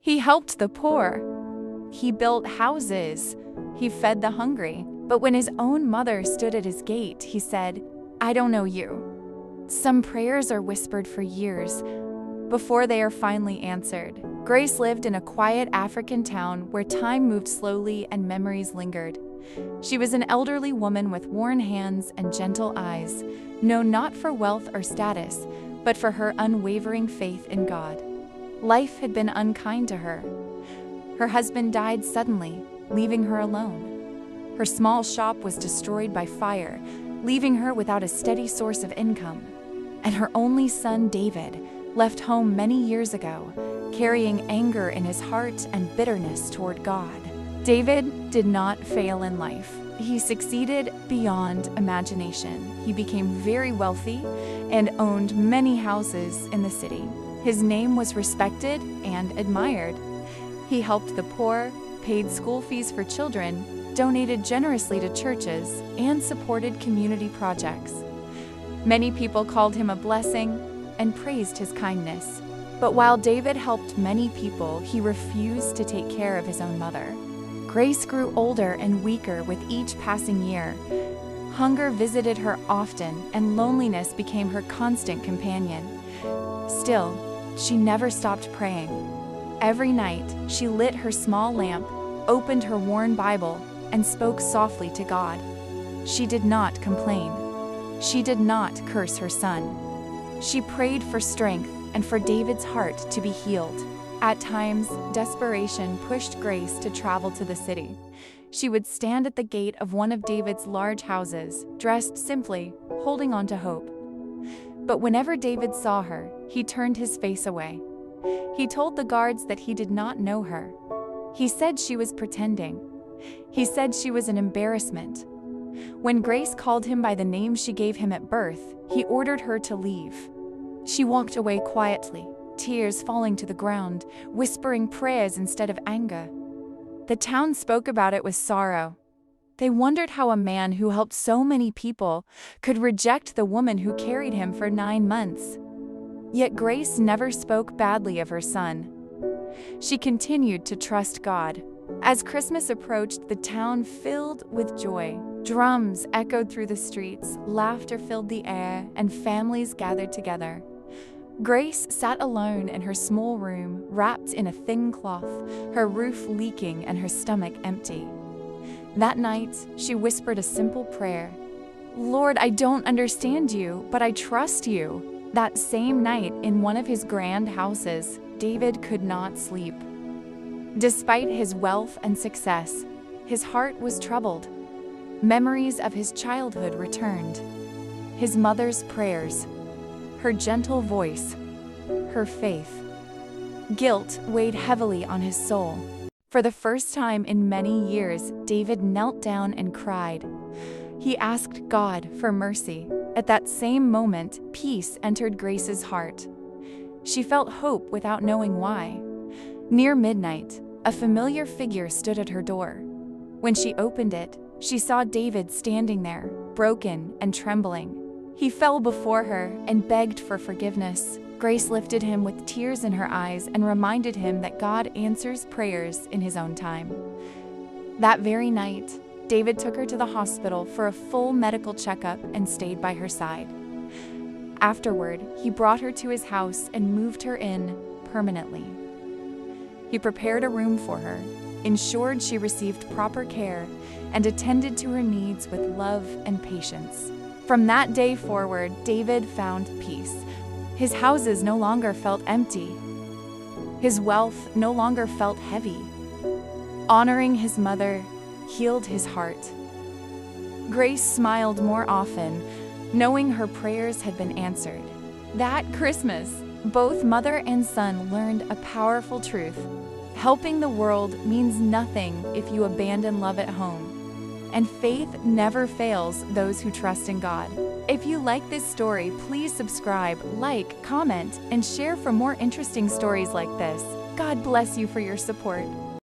He helped the poor. He built houses. He fed the hungry. But when his own mother stood at his gate, he said, "I don't know you." Some prayers are whispered for years before they are finally answered. Grace lived in a quiet African town where time moved slowly and memories lingered. She was an elderly woman with worn hands and gentle eyes, known not for wealth or status, but for her unwavering faith in God. Life had been unkind to her. Her husband died suddenly, leaving her alone. Her small shop was destroyed by fire, leaving her without a steady source of income. And her only son, David, left home many years ago, carrying anger in his heart and bitterness toward God. David did not fail in life. He succeeded beyond imagination. He became very wealthy and owned many houses in the city. His name was respected and admired. He helped the poor, paid school fees for children, donated generously to churches, and supported community projects. Many people called him a blessing and praised his kindness. But while David helped many people, he refused to take care of his own mother. Grace grew older and weaker with each passing year. Hunger visited her often, and loneliness became her constant companion. Still, she never stopped praying. Every night, she lit her small lamp, opened her worn Bible, and spoke softly to God. She did not complain. She did not curse her son. She prayed for strength and for David's heart to be healed. At times, desperation pushed Grace to travel to the city. She would stand at the gate of one of David's large houses, dressed simply, holding on to hope. But whenever David saw her, he turned his face away. He told the guards that he did not know her. He said she was pretending. He said she was an embarrassment. When Grace called him by the name she gave him at birth, he ordered her to leave. She walked away quietly, tears falling to the ground, whispering prayers instead of anger. The town spoke about it with sorrow. They wondered how a man who helped so many people could reject the woman who carried him for 9 months. Yet Grace never spoke badly of her son. She continued to trust God. As Christmas approached, the town filled with joy. Drums echoed through the streets, laughter filled the air, and families gathered together. Grace sat alone in her small room, wrapped in a thin cloth, her roof leaking and her stomach empty. That night, she whispered a simple prayer. "Lord, I don't understand you, but I trust you." That same night, in one of his grand houses, David could not sleep. Despite his wealth and success, his heart was troubled. Memories of his childhood returned. His mother's prayers, her gentle voice, her faith. Guilt weighed heavily on his soul. For the first time in many years, David knelt down and cried. He asked God for mercy. At that same moment, peace entered Grace's heart. She felt hope without knowing why. Near midnight, a familiar figure stood at her door. When she opened it, she saw David standing there, broken and trembling. He fell before her and begged for forgiveness. Grace lifted him with tears in her eyes and reminded him that God answers prayers in his own time. That very night, David took her to the hospital for a full medical checkup and stayed by her side. Afterward, he brought her to his house and moved her in permanently. He prepared a room for her, ensured she received proper care, and attended to her needs with love and patience. From that day forward, David found peace. His houses no longer felt empty. His wealth no longer felt heavy. Honoring his mother healed his heart. Grace smiled more often, knowing her prayers had been answered. That Christmas, both mother and son learned a powerful truth. Helping the world means nothing if you abandon love at home. And faith never fails those who trust in God. If you like this story, please subscribe, like, comment, and share for more interesting stories like this. God bless you for your support.